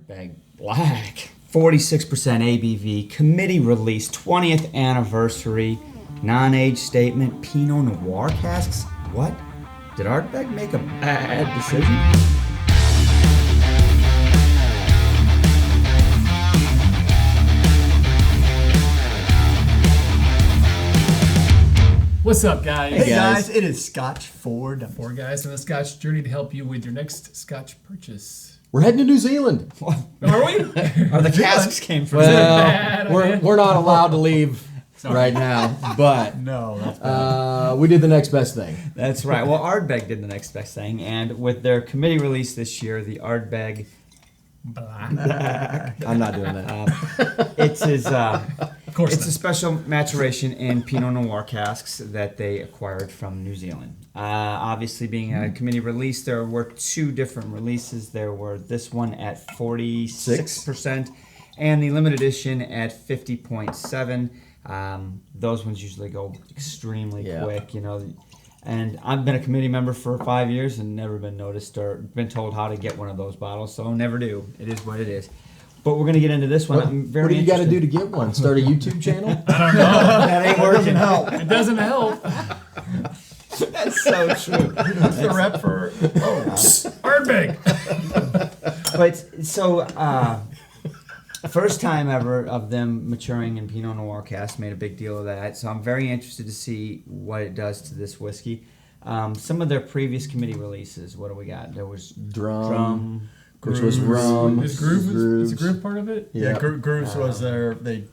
Ardbeg Blaaack. 46% ABV, committee release, 20th anniversary, non-age statement, Pinot Noir casks. What? Did Ardbeg make a bad decision? What's up, guys? Hey guys, it is Scotch for Dummies. Four guys on the Scotch journey to help you with your next Scotch purchase. We're heading to New Zealand. Are we? Or the casks came from Well, we're not allowed to leave right now, but No, that's bad. we did the next best thing. That's right. Well, Ardbeg did the next best thing, and with their committee release this year, the Ardbeg Blaaack. I'm not doing that. it's his. Of course It's not. a special maturation in Pinot Noir casks that they acquired from New Zealand. Obviously, being a committee release, there were two different releases. There were this one at 46% and the limited edition at 50.7. Those ones usually go extremely quick, you know. And I've been a committee member for 5 years and never been noticed or been told how to get one of those bottles, so never do. It is what it is. But we're going to get into this one. I'm very What do you got to interested. do to get one? Start a YouTube channel? I don't know. That ain't working. It doesn't help. That's so true. That's the rep for. Ardbeg. But so, first time ever of them maturing in Pinot Noir cask, made a big deal of that. So I'm very interested to see what it does to this whiskey. Some of their previous committee releases, what do we got? There was Drum. Which was rum. Is the groove part of it? Yeah, grooves was their. They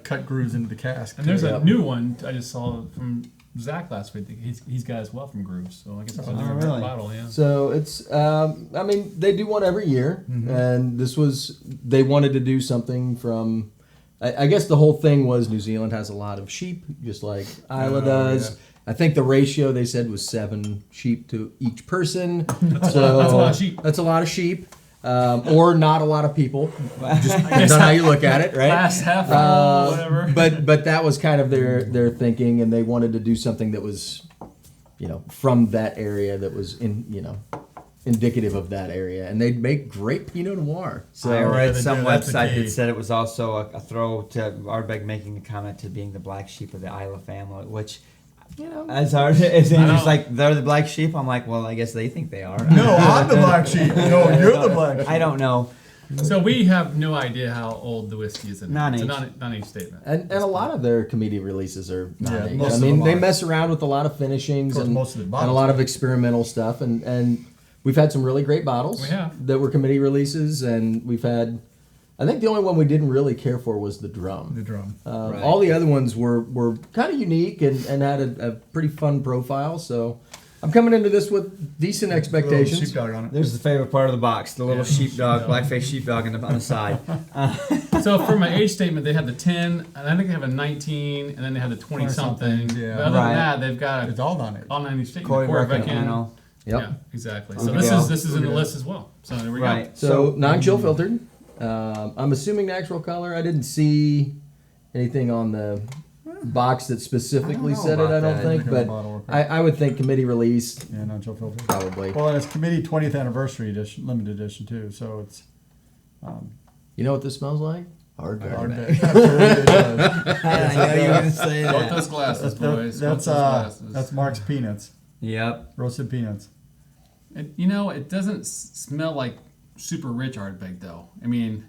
cut grooves into the cask. And there's a new one I just saw from Zach last week. He's got as well from Grooves. So I guess it's a different really? bottle, yeah. So it's, I mean, they do one every year, and this was, they wanted to do something from, I guess the whole thing was New Zealand has a lot of sheep, just like Isla does. yeah. I think the ratio they said was 7 sheep to each person. That's a lot of sheep. That's a lot of sheep. Or not a lot of people. Just depends on how you look at it, right? Glass half full, whatever. But that was kind of their thinking, and they wanted to do something that was, you know, from that area, that was indicative of that area, and they'd make great Pinot Noir. So I read they some do, that's the website key. that said it was also a throw to Ardbeg making a comment to being the black sheep of the Isla family, which, you know, as Andrew's like, they're the black sheep. I'm like, well, I guess they think they are. No, I'm the black sheep. No, you're the black sheep. I don't know. So we have no idea how old the whiskey is. Non-age. It's a non-age statement. And a lot of their committee releases are not most I of mean, them they are. mess around with a lot of finishings and most of the a bottles lot of experimental stuff, and we've had some really great bottles We have. that were committee releases, and we've had, I think the only one we didn't really care for was the drum. The drum. Right. All the other ones were kind of unique and had a pretty fun profile, so I'm coming into this with decent expectations. Sheepdog on it. There's the favorite part of the box, the little sheepdog, blackface sheepdog on the side. So for my age statement, they had the 10, and I think they have a 19, and then they have the 20-something. 20-something, yeah. But other Right. than that, they've got It's all on it. all 90 statement. Corey Corvette Recano. Yep. Yeah, exactly. Good So to this go. is in the list as well. So there we go. Right. So non-chill filtered. I'm assuming natural color. I didn't see anything on the box that specifically I don't know said it. I about don't that. think, Look at the but bottle real quick. I would think committee release Yeah, non-chill filter. probably. Well, and it's committee 20th anniversary edition, limited edition too. So it's You know what this smells like? Ardbeg. Ardbeg. Absolutely it does. I know you were going to say Vote that. those glasses, boys. Vote That's those glasses. that's Mark's peanuts, Yep. roasted peanuts. It doesn't smell like super rich Ardbeg though. I mean,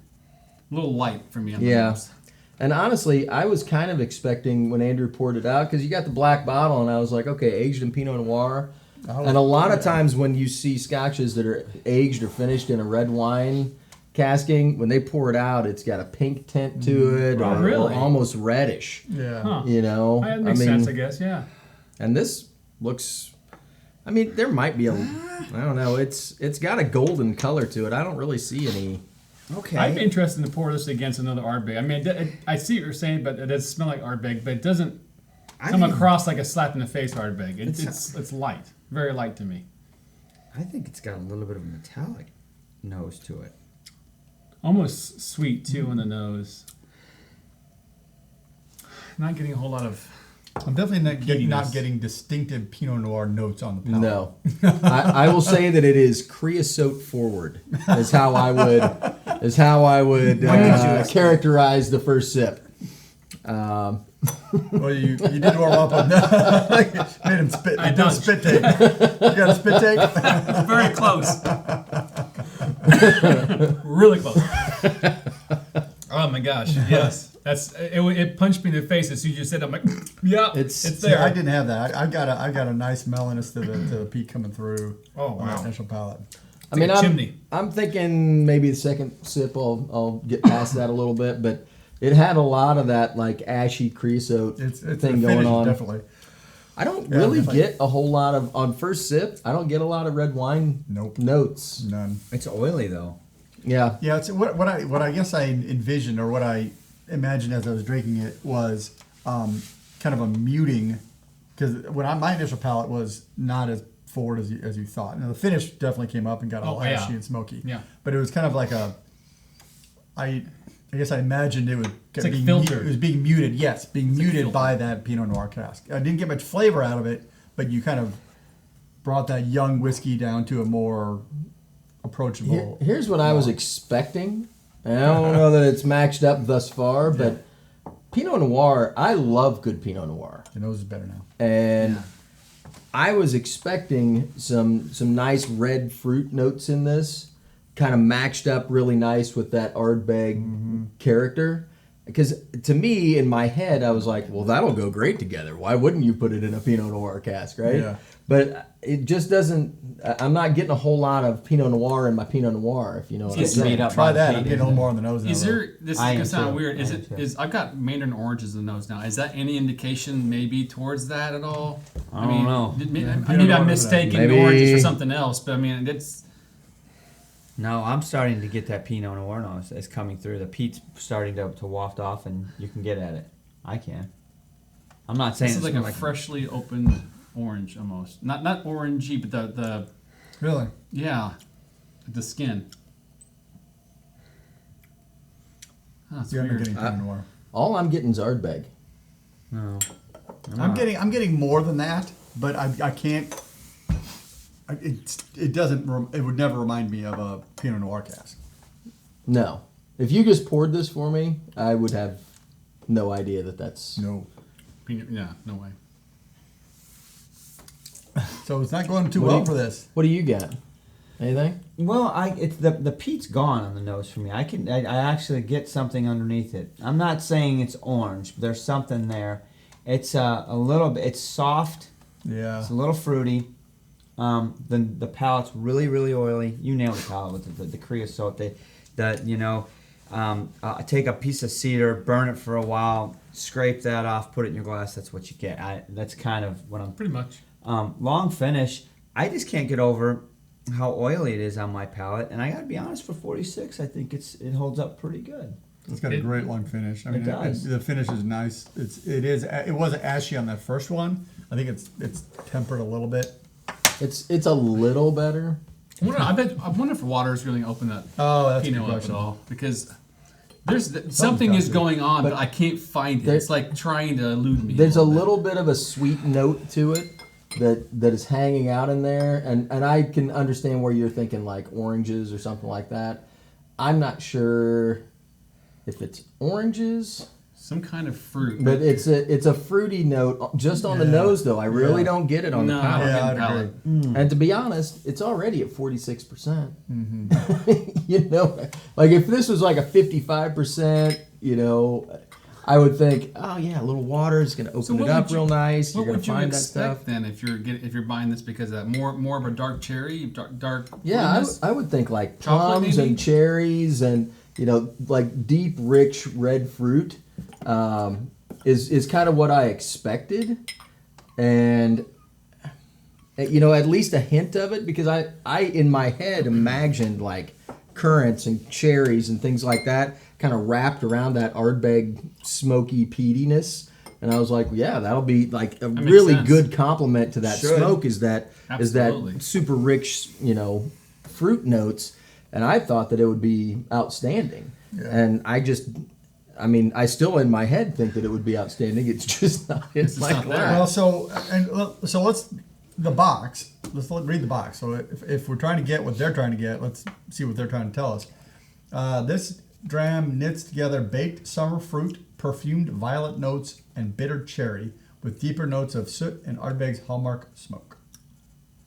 a little light for me on the Yeah. nose. And honestly, I was kind of expecting when Andrew poured it out, because you got the black bottle, and I was like, okay, aged in Pinot Noir. And a lot of times when you see scotches that are aged or finished in a red wine casking, when they pour it out, it's got a pink tint to it, Oh, or really? almost reddish. Yeah. Huh. You know, That makes sense, I guess. Yeah. And this looks, I mean, there might be a, I don't know, it's got a golden color to it. I don't really see any. Okay. I'd be interested to pour this against another Ardbeg. I mean, I see what you're saying, but it does smell like Ardbeg, but it doesn't come across like a slap in the face Ardbeg. It's light, very light to me. I think it's got a little bit of a metallic nose to it. Almost sweet too in the nose. Not getting a whole lot of. I'm definitely not Giddiness. getting distinctive Pinot Noir notes on the palate. No. I will say that it is creosote forward, is how I would is how I would characterize the first sip. Well, you did warm up on that. Made him spit. I Did a don't. spit take. You got a spit take? Very close. Really close. Oh my gosh! Yes, it punched me in the face as soon as you said. I'm like, yeah, it's See, there. I didn't have that. I got a nice mellowness to the peat coming through. Oh, on that wow. initial palate. I mean, a chimney. I'm thinking maybe the second sip I'll get past that a little bit, but it had a lot of that like ashy creosote It's thing the going finish, on. definitely. I don't Yeah, really definitely. get a whole lot of on first sip. I don't get a lot of red wine Nope. notes. None. It's oily though. Yeah, Yeah, it's what I guess I envisioned or what I imagined as I was drinking it was kind of a muting, because my initial palate was not as forward as you thought. Now the finish definitely came up and got all Oh, yeah. ashy and smoky. Yeah. But it was kind of like I guess I imagined it would like being filtered. it was being muted. Yes, being like muted filtered. by that Pinot Noir cask. I didn't get much flavor out of it, but you kind of brought that young whiskey down to a more approachable. here's what I was expecting. And I don't know that it's matched up thus far, but Pinot Noir, I love good Pinot Noir. Your nose is better now. And I was expecting some nice red fruit notes in this, kind of matched up really nice with that Ardbeg character. Because to me, in my head, I was like, well, that'll go great together. Why wouldn't you put it in a Pinot Noir cask, right? Yeah. But it just doesn't. I'm not getting a whole lot of Pinot Noir in my Pinot Noir, if you know what I'm It's saying. made up Try by that. peat, I'm getting a isn't little it? more on the nose now. Is though. there? This is I gonna am sound too. weird. I Is am it? too. Is I've got Mandarin oranges in the nose now? Is that any indication maybe towards that at all? I don't know. Maybe Pinot I'm Noir is mistaking Maybe- the oranges for something else, but I mean it's. No, I'm starting to get that Pinot Noir nose. It's coming through. The peat's starting to waft off, and you can get at it. I can. I'm not saying This is it's like a freshly opened orange almost. Not orangey, but the Really? yeah, the skin. Oh, that's Yeah, I'm weird. getting Pinot Noir. All I'm getting is Ardbeg. No. I'm getting more than that, but I can't. It doesn't. It would never remind me of a Pinot Noir cask. No. If you just poured this for me, I would have no idea that that's... No. Yeah, no way. So it's not going too What do well you- for this. What do you got? Anything? Well, it's the peat's gone on the nose for me. I actually get something underneath it. I'm not saying it's orange, but there's something there. It's a little bit. It's soft. Yeah. It's a little fruity. The palate's really oily. You nailed the palate with the creosote. Take a piece of cedar, burn it for a while, scrape that off, put it in your glass. That's what you get. That's kind of what I'm. Pretty much. Long finish. I just can't get over how oily it is on my palate, and I gotta be honest. For 46, I think it holds up pretty good. It's got a great long finish. I mean, It does. the finish is nice. It wasn't ashy on that first one. I think it's tempered a little bit. It's a little better. I wonder if water is really open that Oh, that's a Pinot good up at question. all, because something got is to. going on, but But I can't find it. there- It's like trying to elude me. There's a bit. little bit of a sweet note to it that is hanging out in there, and I can understand where you're thinking like oranges or something like that. I'm not sure if it's oranges, some kind of fruit. but it's a fruity note just on the Yeah. nose though. I really Yeah. don't get it on no, the palate. Yeah, I I'd palate. And to be honest, it's already at 46%. You know, like if this was like a 55%, you know, I would think, oh yeah, a little water is going to open what it up would you- real nice. What You're going would to you find that expect stuff. then if you're buying this because of that more of a dark cherry, dark Yeah, fruitiness? I would think like Chocolate, plums maybe? and cherries and like deep, rich red fruit is kind of what I expected, and at least a hint of it, because I in my head imagined like currants and cherries and things like that kind of wrapped around that Ardbeg smoky peatiness. And I was like, yeah, that'll be like a makes really sense. good complement to that Should. smoke. Is that Absolutely. super rich, fruit notes, and I thought that it would be outstanding. Yeah. And I still in my head think that it would be outstanding. It's just not in It's my not there. glass. Well, so let's the box. Let's read the box. So if we're trying to get what they're trying to get, let's see what they're trying to tell us. This dram knits together baked summer fruit, perfumed violet notes, and bitter cherry with deeper notes of soot and Ardbeg's hallmark smoke.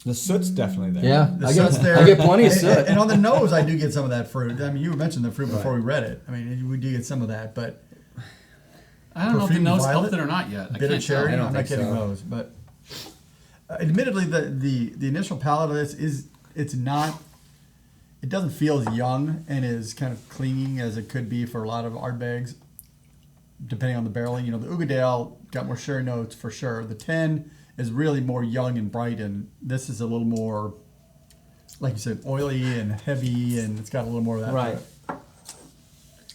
The soot's definitely there. Yeah, The I soot's get, there. I get plenty of soot. And on the nose, I do get some of that fruit. I mean, you mentioned the fruit before we read it. I mean, we do get some of that, but I don't know if the perfumed nose violet, helped it or not yet. I bitter can't cherry. tell. don't I'm not think getting so. those, but admittedly, the initial palate of this it's not. It doesn't feel as young and as kind of clinging as it could be for a lot of Ardbegs, depending on the barreling. You know, the Ugadale got more sherry notes for sure. The 10 is really more young and bright, and this is a little more, like you said, oily and heavy, and it's got a little more of that. Right. to it.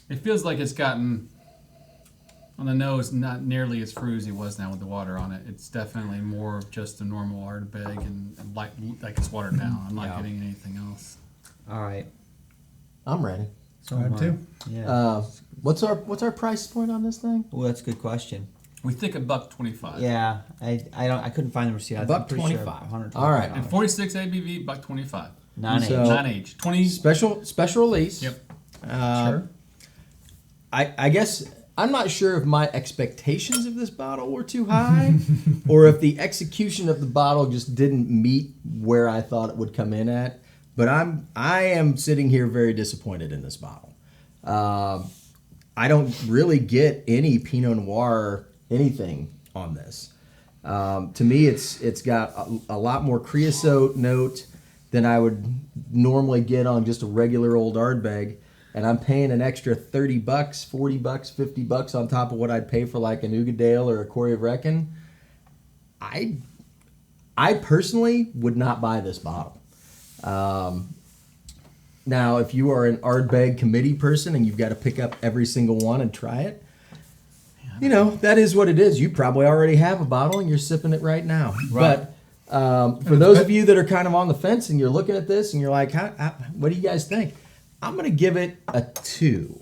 It feels like it's gotten on the nose not nearly as fruity as it was now with the water on it. It's definitely more of just a normal Ardbeg and like it's watered down. I'm not Yeah. getting anything else. All right. I'm ready. So I am am I. too. Yeah. What's our price point on this thing? Well, that's a good question. We think $1.25. Yeah, I couldn't find the receipt. I'm pretty sure $1.25. $125. All right. And 46 ABV, $1.25. Non-age. So- Non-age. 20. Special release. Yep. Sure. I guess I'm not sure if my expectations of this bottle were too high, or if the execution of the bottle just didn't meet where I thought it would come in at. But I am sitting here very disappointed in this bottle. I don't really get any Pinot Noir anything on this. To me, it's got a lot more creosote note than I would normally get on just a regular old Ardbeg. And I'm paying an extra $30, $40, $50 on top of what I'd pay for like an Ugadale or a Corey of Reckon. I personally would not buy this bottle. Now, if you are an Ardbeg committee person and you've got to pick up every single one and try it, you know, that is what it is. You probably already have a bottle and you're sipping it right now. Right. But for those of you that are kind of on the fence and you're looking at this and you're like, what do you guys think? I'm going to give it a 2.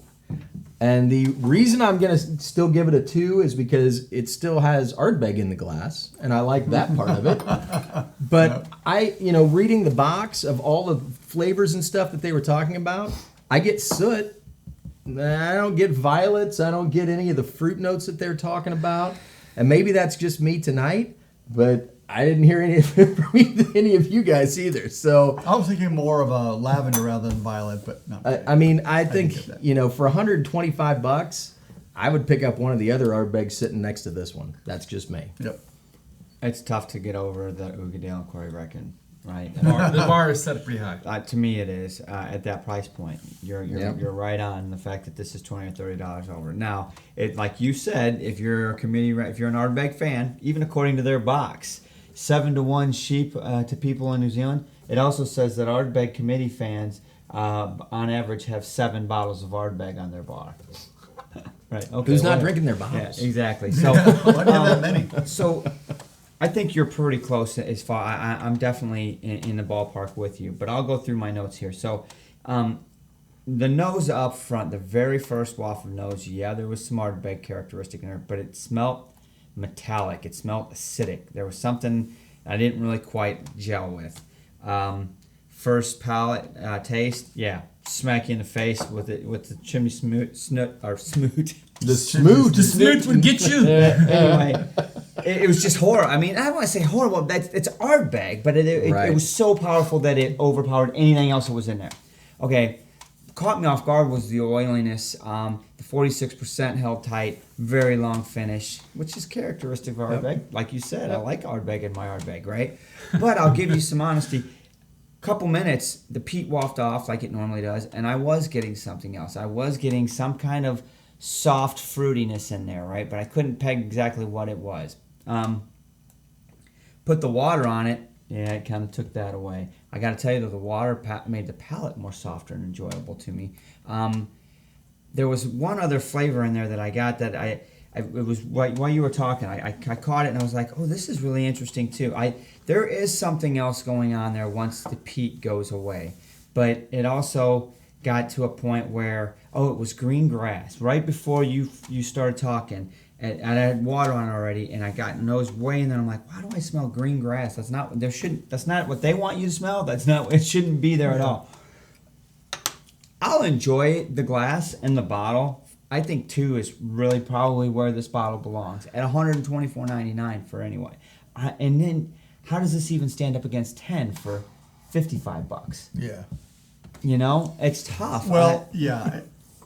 And the reason I'm going to still give it a 2 is because it still has Ardbeg in the glass, and I like that part of it. But reading the box of all the flavors and stuff that they were talking about, I get soot. I don't get violets. I don't get any of the fruit notes that they're talking about. And maybe that's just me tonight, but I didn't hear any of it from any of you guys either. So I was thinking more of a lavender rather than violet, but no. I get think, that. for $125, I would pick up one of the other Ardbegs sitting next to this one. That's just me. Yep. It's tough to get over the Ugadale and Corey Reckon, right? The bar is set pretty high. To me, it is at that price point. You're Yep. you're right on the fact that this is $20 or $30 over. Now, it like you said, if you're a committee, if you're an Ardbeg fan, even according to their box, 7-1 sheep to people in New Zealand. It also says that Ardbeg committee fans, on average, have 7 bottles of Ardbeg on their bar. Right. Okay. Who's not well, drinking their Yeah, bottles? exactly. So, Why do you have that many? so I think you're pretty close as far. I'm definitely in the ballpark with you, but I'll go through my notes here. So, the nose up front, the very first waft of nose, yeah, there was some Ardbeg characteristic in there, but it smelled metallic. It smelled acidic. There was something I didn't really quite gel with. First palate taste, yeah, smack you in the face with the chimney smoot. The smoot. The snoot would get you. Anyway, it was just horrible. I mean, I don't want to say horrible. It's Ardbeg, but Right. it was so powerful that it overpowered anything else that was in there. Okay, caught me off guard was the oiliness. The 46% held tight, very long finish, which is characteristic of Ardbeg. Like you said, I like Ardbeg in my Ardbeg, right? But I'll give you some honesty. Couple minutes, the peat wafted off like it normally does, and I was getting something else. I was getting some kind of soft fruitiness in there, right? But I couldn't peg exactly what it was. Put the water on it, yeah, it kind of took that away. I got to tell you that the water made the palate more softer and enjoyable to me. There was one other flavor in there that I got that it was while you were talking, I caught it and I was like, oh, this is really interesting too. There is something else going on there once the peat goes away, but it also got to a point where it was green grass right before you started talking, and I had water on it already, and I got nose way in there. I'm like, why do I smell green grass? That's not what they want you to smell. That's not. It shouldn't be there at all. I'll enjoy the glass and the bottle. I think 2 is really probably where this bottle belongs at $124.99 for anyway. And then how does this even stand up against 10 for $55? Yeah. You know, it's tough. Well, yeah.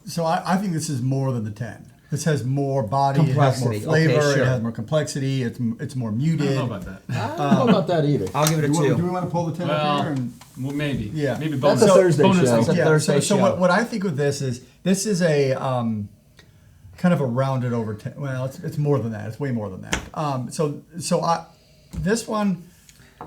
So I think this is more than the 10. This has more body, it has more Complexity. flavor, Okay, sure. it has more complexity, it's more I muted. don't know about that. I don't know about that either. I'll give it a Do 2. we want to pull the 10 Well, up here? well, maybe. Yeah. Maybe That's bonus. a Thursday bonus show. That's a Yeah, Thursday so show. what I think with this is a kind of a rounded over 10. Well, it's more than that. It's way more than that. This one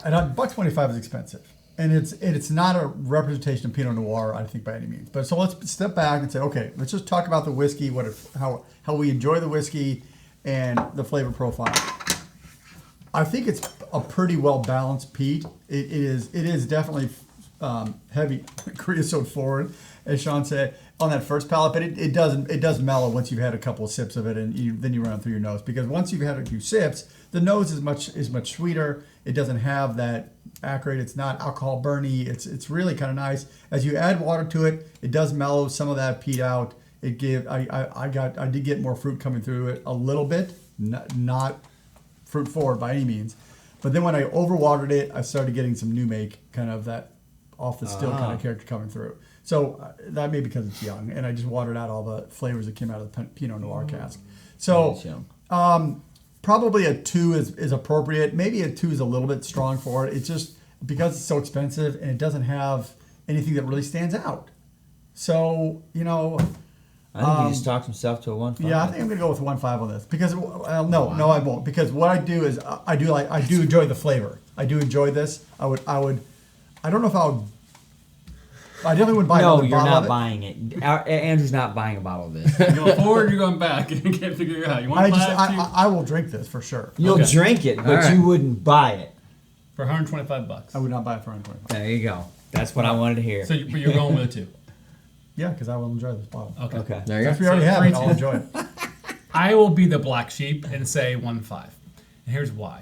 at $1.25 is expensive, and it's not a representation of Pinot Noir, I think, by any means. But so let's step back and say, okay, let's just talk about the whiskey, how we enjoy the whiskey, and the flavor profile. I think it's a pretty well balanced peat. It is definitely heavy creosote forward, as Sean said, on that first palate, but it does mellow once you've had a couple of sips of it, and then you run it through your nose, because once you've had a few sips, the nose is much sweeter. It doesn't have that acrid. It's not alcohol burny. It's really kind of nice. As you add water to it, it does mellow some of that peat out. I did get more fruit coming through it a little bit, not fruit forward by any means, but then when I overwatered it, I started getting some new make, kind of that off the still kind of character coming through. So that may be because it's young, and I just watered out all the flavors that came out of the Pinot Noir cask. So probably a 2 is appropriate. Maybe a 2 is a little bit strong for it. It's just because it's so expensive and it doesn't have anything that really stands out. So, I think he just talked himself to a 1.5. yeah, I think I'm gonna go with 1.5 on this because no, I won't, because what I do is I do enjoy the flavor. I do enjoy this. I don't know if I definitely wouldn't buy No, another you're bottle not of it. buying it. Andrew's not buying a bottle of this. You're going forward, you're going back. You can't figure it out. You want I will drink this for sure. You'll Okay. drink it, but right. you wouldn't buy it. for $125. I would not buy it for 125. There you go. That's what I wanted to hear. So you're going with a 2. Yeah, because I will enjoy this bottle. Okay. There you go. Since we already have it, three, I'll enjoy it. I will be the black sheep and say 1.5. And here's why.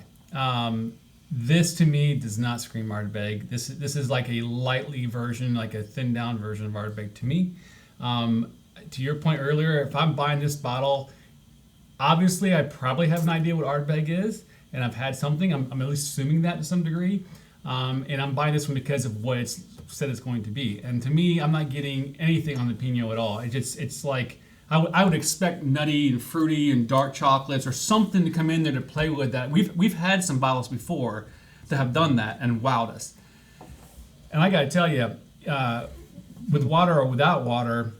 This to me does not scream Ardbeg. This is like a lightly version, like a thinned down version of Ardbeg to me. To your point earlier, if I'm buying this bottle, obviously I probably have an idea what Ardbeg is, and I've had something. I'm at least assuming that to some degree. And I'm buying this one because of what it's said it's going to be. And to me, I'm not getting anything on the Pinot at all. It's like I would expect nutty and fruity and dark chocolates or something to come in there to play with that. We've had some bottles before that have done that and wowed us. And I got to tell you, with water or without water,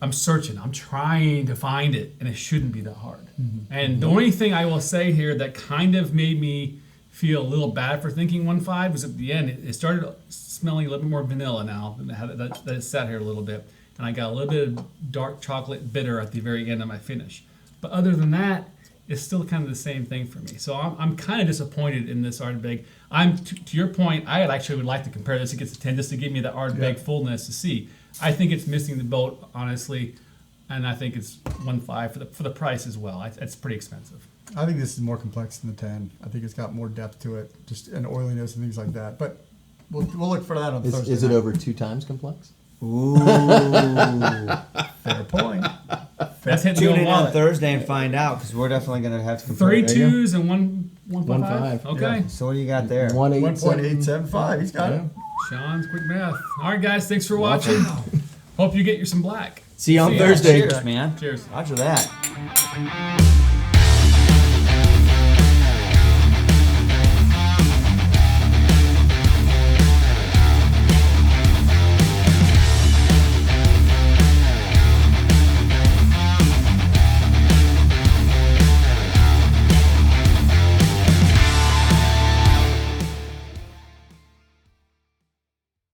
I'm searching. I'm trying to find it, and it shouldn't be that hard. Mm-hmm. And the only thing I will say here that kind of made me feel a little bad for thinking 1.5 was at the end. It started smelling a little bit more vanilla now that it sat here a little bit. And I got a little bit of dark chocolate bitter at the very end of my finish. But other than that, it's still kind of the same thing for me. So I'm kind of disappointed in this Ardbeg. To your point, I actually would like to compare this against the 10 just to give me the Ardbeg fullness to see. I think it's missing the boat, honestly, and I think it's 1.5 for the price as well. It's pretty expensive. I think this is more complex than the 10. I think it's got more depth to it, just and oiliness and things like that. But we'll look for that on Thursday. Is it night. over 2 times complex? Ooh. Fair point. That's hitting the Tune old in on wallet. Thursday and find out, because we're definitely going to have to compare. 3 There you 2s and 1.5. 1.5. Okay. So what do you got there? 1.875. He's got it. Sean's quick math. All right, guys. Thanks for watching. Hope you get some black. See you on See ya. Thursday. Cheers, man. Cheers. Roger that.